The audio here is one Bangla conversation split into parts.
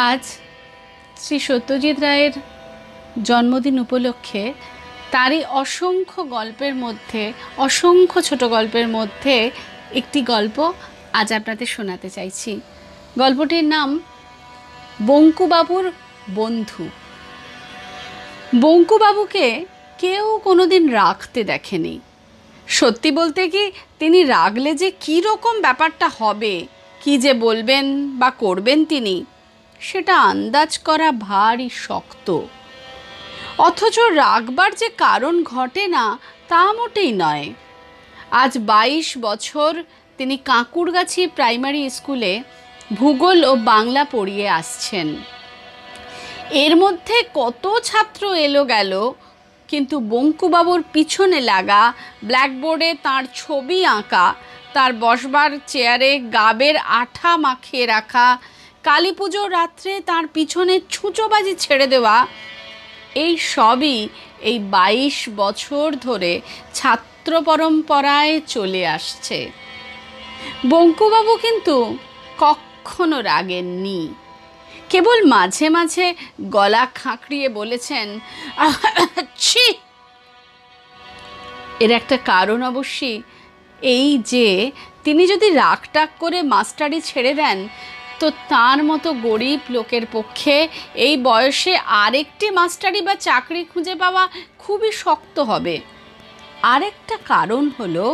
আজ শ্রী সত্যজিৎ রায়ের জন্মদিন উপলক্ষে তারই অসংখ্য গল্পের মধ্যে, অসংখ্য ছোট গল্পের মধ্যে একটি গল্প আজ আপনাদের শোনাতে চাইছি। গল্পটির নাম বঙ্কুবাবুর বন্ধু। বঙ্কুবাবুকে কেউ কোনোদিন রাগতে দেখেনি। সত্যি বলতে কি, তিনি রাগলে যে কী রকম ব্যাপারটা হবে, কি যে বলবেন বা করবেন তিনি, সেটা আন্দাজ করা ভারী শক্ত। অথচ রাগবার যে কারণ ঘটে না তা মোটেই নয়। আজ 22 বছর তিনি কাঁকুরগাছি প্রাইমারি স্কুলে ভূগোল ও বাংলা পড়িয়ে আসছেন। এর মধ্যে কত ছাত্র এলো গেল, কিন্তু বঙ্কুবাবুর পিছনে লাগা ব্ল্যাকবোর্ডে তাঁর ছবি আঁকা, তার বসবার চেয়ারে গাবের আঠা মাখিয়ে রাখা, কালী পুজোর রাত্রে তাঁর পিছনে ছুঁচোবাজি ছেড়ে দেওয়া, এই সবই এই 22 বছর ধরে ছাত্র পরম্পরায় চলে আসছে। বঙ্কুবাবু কিন্তু কখনো রাগেননি। কেবল মাঝে মাঝে গলা খাঁকড়িয়ে বলেছেন, ছি। এর একটা কারণ অবশ্যই এই যে তিনি যদি রাগটাগ করে মাস্টারি ছেড়ে দেন, তো তার মতো গরিব লোকের পক্ষে এই বয়সে আরেকটি মাস্টারি বা চাকরি খুঁজে পাওয়া খুবই শক্ত হবে। আরেকটা কারণ হলো,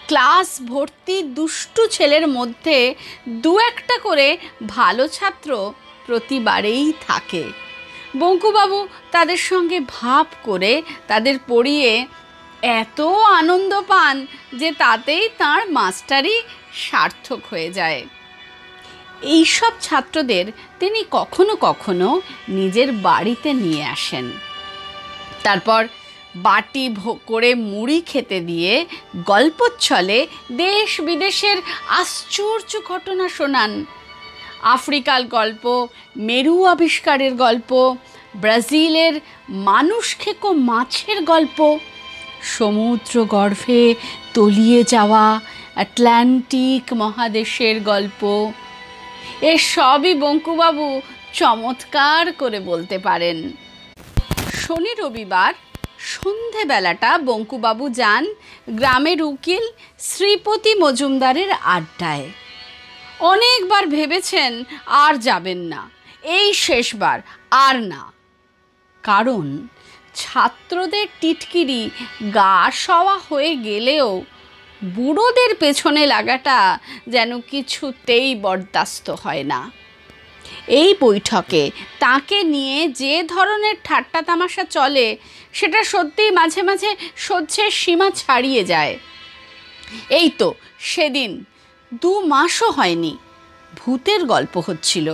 ক্লাস ভর্তি দুষ্টু ছেলের মধ্যে দু একটা করে ভালো ছাত্র প্রতিবারেই থাকে। বঙ্কুবাবু তাদের সঙ্গে ভাব করে তাদের পড়িয়ে এত আনন্দ পান যে তাতেই তাঁর মাস্টারি সার্থক হয়ে যায়। এইসব ছাত্রদের তিনি কখনো কখনো নিজের বাড়িতে নিয়ে আসেন। তারপর বাটি করে মুড়ি খেতে দিয়ে গল্পচ্ছলে দেশ বিদেশের আশ্চর্য ঘটনা শোনান। আফ্রিকার গল্প, মেরু আবিষ্কারের গল্প, ব্রাজিলের মানুষ খেকো মাছের গল্প, সমুদ্র গর্ভে তলিয়ে যাওয়া আটলান্টিক মহাদেশের গল্প, এর সবই বঙ্কুবাবু চমৎকার করে বলতে পারেন। শনি রবিবার সন্ধেবেলাটা বঙ্কুবাবু যান গ্রামের উকিল শ্রীপতি মজুমদারের আড্ডায়। অনেকবার ভেবেছেন আর যাবেন না, এই শেষবার আর না। কারণ ছাত্রদের টিটকিরি গা সওয়া হয়ে গেলেও বুড়োদের পেছনে লাগাটা যেন কিছুতেই বরদাস্ত হয় না। এই বৈঠকে তাকে নিয়ে যে ধরনের ঠাট্টা তামাশা চলে, সেটা সত্যিই মাঝে মাঝে সহ্যের সীমা ছাড়িয়ে যায়। এই তো সেদিন 2 মাসও হয়নি, ভূতের গল্প হচ্ছিল।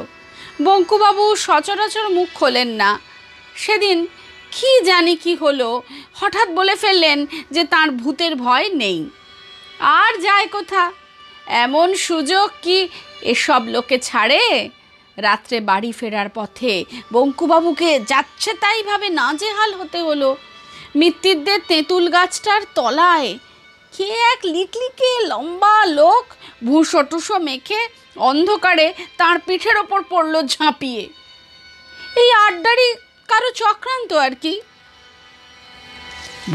বঙ্কুবাবু সচরাচর মুখ খোলেন না। সেদিন কি জানি কি হলো, হঠাৎ বলে ফেললেন যে তার ভূতের ভয় নেই। আর যায় কোথা, এমন সুযোগ কি এসব লোকে ছাড়ে? রাত্রে বাড়ি ফেরার পথে বঙ্কুবাবুকে যাচ্ছে তাই ভাবে নাজেহাল হতে হলো। মৃত্যুদের তেঁতুল গাছটার তলায় কে এক লিকলিকে লম্বা লোক ভুষো টুসো মেখে অন্ধকারে তার পিঠের ওপর পড়ল ঝাঁপিয়ে। এই আড্ডারই কারো চক্রান্ত আর কি।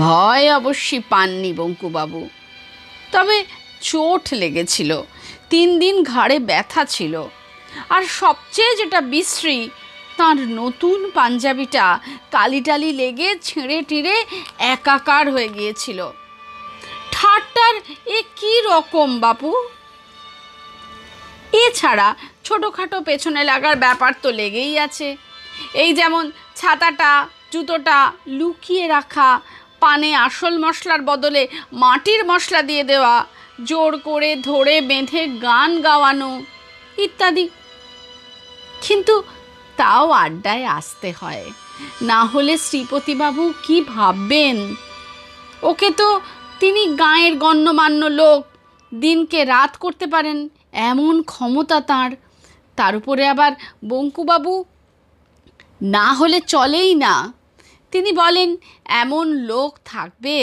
ভয় অবশ্যই পাননি বঙ্কুবাবু, তবে চোট লেগেছিল। 3 দিন ঘাড়ে ব্যথা ছিল। আর সবচেয়ে যেটা বিশ্রী, তাঁর নতুন পাঞ্জাবিটা কালিটালি লেগে ছিঁড়ে টিড়ে একাকার হয়ে গিয়েছিল। ঠাট্টার এ কি রকম বাপু? এছাড়া ছোটোখাটো পেছনে লাগার ব্যাপার তো লেগেই আছে। এই যেমন ছাতাটা, জুতোটা লুকিয়ে রাখা, পানে আসল মশলার বদলে মাটির মশলা দিয়ে দেওয়া, জোর করে ধরে বেঁধে গান গাওয়ানো ইত্যাদি। কিন্তু তাও আড্ডায় আসতে হয়, না হলে শ্রীপতিবাবু কি ভাববেন? ওকে তো তিনি গাঁয়ের গণ্যমান্য লোক, দিনকে রাত করতে পারেন এমন ক্ষমতা তাঁর। তার উপরে আবার বঙ্কুবাবু না হলে চলেই না। তিনি বলেন এমন লোক থাকবে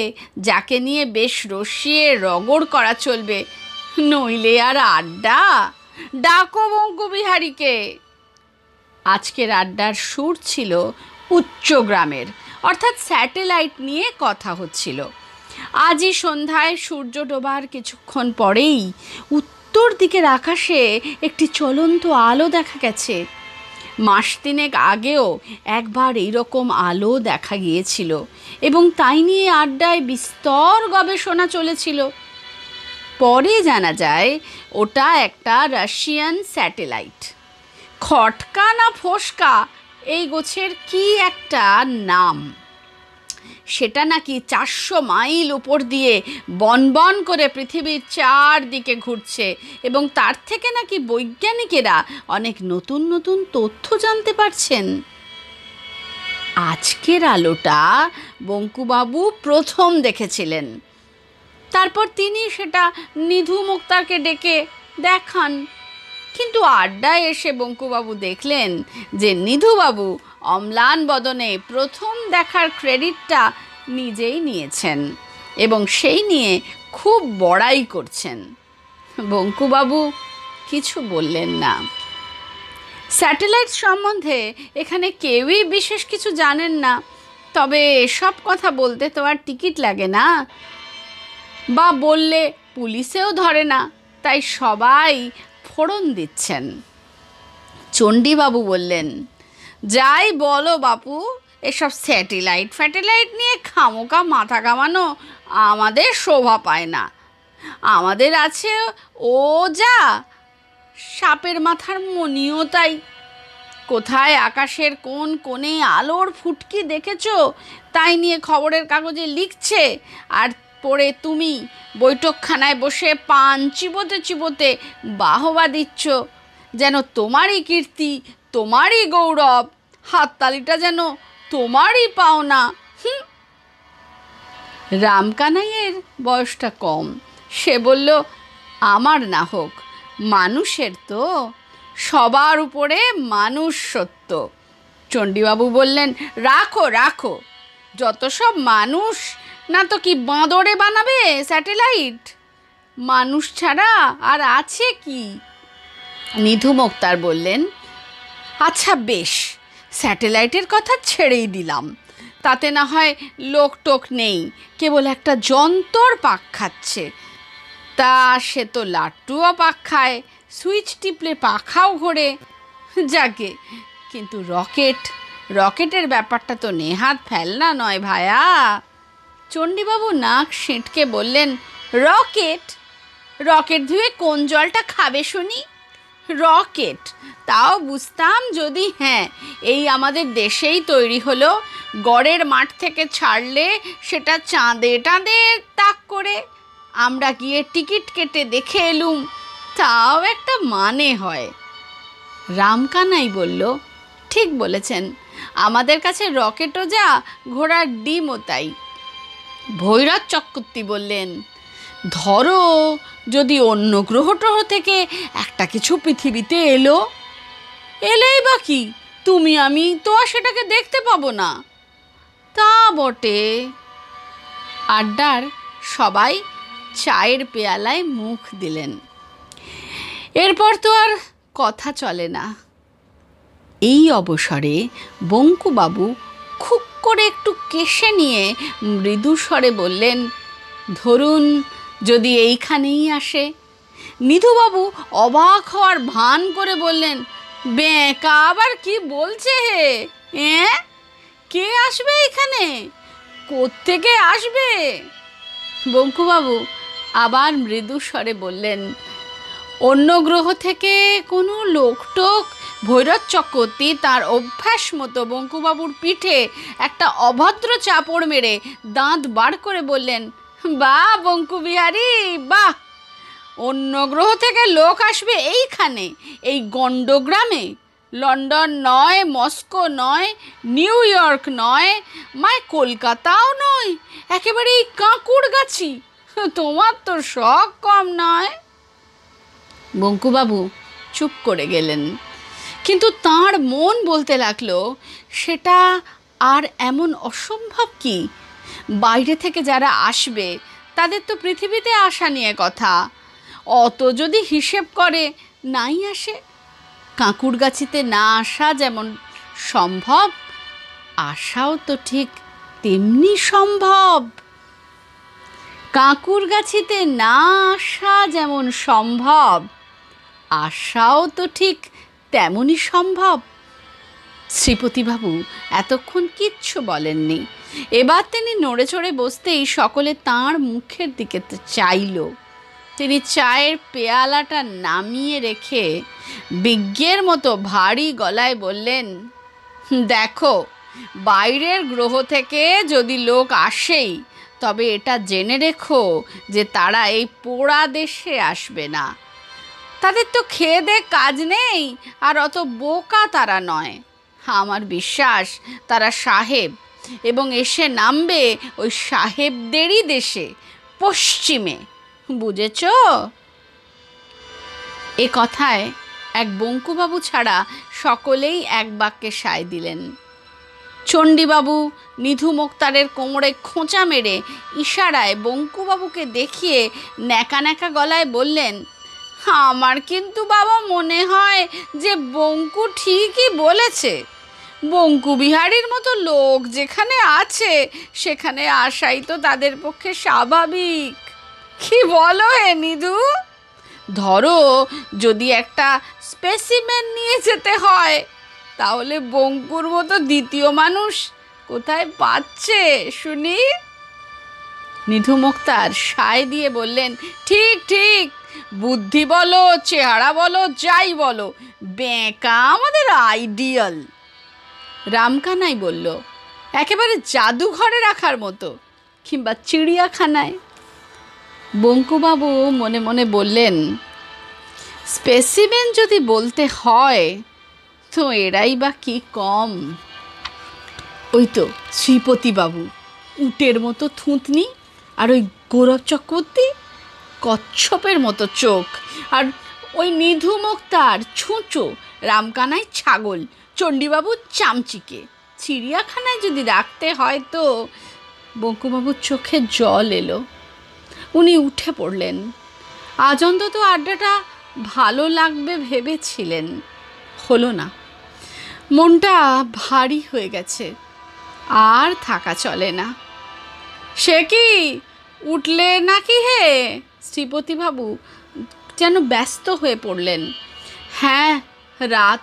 যাকে নিয়ে বেশ রসিয়ে রগড় করা চলবে, নইলে আর আড্ডা। ডাকো বঙ্কুবিহারীকে। আজকের আড্ডার সুর ছিল উচ্চগ্রামের, অর্থাৎ স্যাটেলাইট নিয়ে কথা হচ্ছিল। আজই সন্ধ্যায় সূর্য ডোবার কিছুক্ষণ পরেই উত্তর দিকের আকাশে একটি চলন্ত আলো দেখা গেছে। মাস তিনেক আগেও একবার এইরকম আলো দেখা গিয়েছিল এবং তাই নিয়ে আড্ডায় বিস্তর গবেষণা চলেছিল। পরে জানা যায় ওটা একটা রাশিয়ান স্যাটেলাইট। খটকা না ফোসকা এই গোছের কি একটা নাম, সেটা নাকি 400 মাইল উপর দিয়ে বনবন করে পৃথিবীর চারদিকে ঘুরছে এবং তার থেকে নাকি বৈজ্ঞানিকেরা অনেক নতুন নতুন তথ্য জানতে পারছেন। আজকের আলোটা বঙ্কুবাবু প্রথম দেখেছিলেন। তারপর তিনি সেটা নিধু মুক্তারকে ডেকে দেখান, কিন্তু আড্ডায় এসে বঙ্কুবাবু দেখলেন যে নিধুবাবু অম্লান বদনে প্রথম দেখার ক্রেডিটটা নিজেই নিয়েছেন এবং সেই নিয়ে খুব বড়াই করছেন। বঙ্কুবাবু কিছু বললেন না। স্যাটেলাইট সম্বন্ধে এখানে কেউই বিশেষ কিছু জানেন না, তবে এসব কথা বলতে তো আর টিকিট লাগে না, বা বললে পুলিশেও ধরে না, তাই সবাই ফোড়ন দিচ্ছেন। চণ্ডীবাবু বললেন, যাই বলো বাপু, এসব স্যাটেলাইট নিয়ে খামোকা মাথা কামানো আমাদের শোভা পায় না। আমাদের আছে ও যা, সাপের মাথার মণিও তাই। কোথায় আকাশের কোন কোণে আলোর ফুটকি দেখেছো তাই নিয়ে খবরের কাগজে লিখছে, আর পড়ে তুমি বৈঠকখানায় বসে পান চিবোতে চিবোতে বাহবা দিচ্ছ, যেন তোমারই কীর্তি, তোমারই গৌরব, হাততালিটা যেন তোমারই পাওনা। রামকানাইয়ের বয়সটা কম, সে বলল, আমার না হোক, মানুষের তো, সবার উপরে মানুষ সত্য। চণ্ডীবাবু বললেন, রাখো রাখো, যত সব মানুষ, না তো কি বাঁদরে বানাবে স্যাটেলাইট? মানুষ ছাড়া আর আছে কি? নিধু মুক্তার বললেন, আচ্ছা বেশ, স্যাটেলাইটের কথা ছেড়েই দিলাম, তাতে না হয় লোক টোক নেই, কেবল একটা যন্তর পাক খাচ্ছে। তা সে তো লাট্টুও পাক খায়, সুইচ টিপলে পাখাও ঘোরে, যাকে, কিন্তু রকেটের ব্যাপারটা তো নেহাত ফেলনা নয় ভায়া। চণ্ডীবাবু নাক সেঁটকে বললেন, রকেট ধুয়ে কোন জলটা খাবে শুনি? রকেট তাও বুঝতাম যদি, হ্যাঁ, এই আমাদের দেশেই তৈরি হলো, গড়ের মাঠ থেকে ছাড়লে সেটা চাঁদে তাক করে আমরা গিয়ে টিকিট কেটে দেখে এলুম, তাও একটা মানে হয়। রামকানাই বলল, ঠিক বলেছেন, আমাদের কাছে রকেটও যা, ঘোড়ার ডিমও তাই। ভৈরব চক্রবর্তী বললেন, ধরো যদি অন্য গ্রহ ট্রহ থেকে একটা কিছু পৃথিবীতে এলেই বা কি, তুমি আমি তো আর সেটাকে দেখতে পাবো না। তা বটে। আড্ডার সবাই চায়ের পেয়ালায় মুখ দিলেন। এরপর তো আর কথা চলে না। এই অবসরে বঙ্কুবাবু খুব করে একটু কেশে নিয়ে মৃদু স্বরে বললেন, ধরুন যদি এইখানেই আসে। নিধুবাবু অবাক হওয়ার ভান করে বললেন, বেঁকা আবার কি বলছে হে? কে আসবে এখানে? কোত্থেকে আসবে? বঙ্কুবাবু আবার মৃদু স্বরে বললেন, অন্য গ্রহ থেকে কোনো লোকটোক। ভৈরব চক্রবর্তী তার অভ্যাস মতো বঙ্কুবাবুর পিঠে একটা অভদ্র চাপড় মেরে দাঁত বার করে বললেন, বাহ বঙ্কুবিহারী বাহ, অন্য গ্রহ থেকে লোক আসবে এইখানে, এই গণ্ডগ্রামে? লন্ডন নয়, মস্কো নয়, নিউ ইয়র্ক নয়, মায় কলকাতাও নয়, একেবারে এই কাঁকুড়গাছি। তোমার তো শখ কম নয়। বঙ্কুবাবু চুপ করে গেলেন, কিন্তু তাঁর মন বলতে লাগলো, সেটা আর এমন অসম্ভব কি? বাইরে থেকে যারা আসবে তাদের তো পৃথিবীতে আসা নিয়ে কথা, অত যদি হিসেব করে নাই আসে। কাঁকুড়গাছিতে না আসা যেমন সম্ভব, আসাও তো ঠিক তেমনি সম্ভব। কাঁকুড়গাছিতে না আসা যেমন সম্ভব, আসাও তো ঠিক তেমনই সম্ভব। শ্রীপতিবাবু এতক্ষণ কিচ্ছু বলেননি। এবার তিনি নড়ে চড়ে বসতেই সকলে তাঁর মুখের দিকে চাইল। তিনি চায়ের পেয়ালাটা নামিয়ে রেখে বিজ্ঞের মতো ভারী গলায় বললেন, দেখো, বাইরের গ্রহ থেকে যদি লোক আসেই, তবে এটা জেনে রেখো যে তারা এই পোড়া দেশে আসবে না। তাদের তো খেয়ে দে কাজ নেই, আর অত বোকা তারা নয়। আমার বিশ্বাস তারা সাহেব, এবং এসে নামবে ওই সাহেবদেরই দেশে, পশ্চিমে। বুঝেছ? এ কথায় এক বঙ্কুবাবু ছাড়া সকলেই এক বাক্যে সায় দিলেন। চণ্ডীবাবু নিধু মোক্তারের কোমরে খোঁচা মেরে ইশারায় বঙ্কুবাবুকে দেখিয়ে ন্যাকা ন্যাকা গলায় বললেন, আমার কিন্তু বাবা মনে হয় যে বঙ্কু ঠিকই বলেছে। বঙ্কু বিহারীর মতো লোক যেখানে আছে, সেখানে আসাই তো তাদের পক্ষে স্বাভাবিক। কি বলো হে নিধু? ধরো যদি একটা স্পেসিমেন নিয়ে যেতে হয়, তাহলে বঙ্কুর মতো দ্বিতীয় মানুষ কোথায় পাচ্ছে শুনি? নিধু মোক্তার সায় দিয়ে বললেন, ঠিক ঠিক, বুদ্ধি বলো, চেহারা বলো, যাই বলো, বেঁকা আমাদের আইডিয়াল। রামকানাই বলল, একেবারে জাদুঘরে রাখার মতো, কিংবা চিড়িয়াখানায়। বঙ্কুবাবু মনে মনে বললেন, স্পেসিমেন যদি বলতে হয় তো এরাই বা কি কম। ওই তো শ্রীপতিবাবু, উটের মতো থুতনি, আর ওই গৌরব চক্রবর্তী কচ্ছপের মতো চোখ, আর ওই নিধু মোক্তার ছুঁচো, রামকানাই ছাগল, চণ্ডীবাবু চামচিকে। চিড়িয়াখানায় যদি রাখতে হয় তো। বঙ্কুবাবুর চোখে জল এলো। উনি উঠে পড়লেন। আজ অন্তত আড্ডাটা ভালো লাগবে ভেবেছিলেন, হলো না। মনটা ভারী হয়ে গেছে, আর থাকা চলে না। সে কি, উঠলে নাকি হে? শ্রীপতিবাবু যেন ব্যস্ত হয়ে পড়লেন। হ্যাঁ, রাত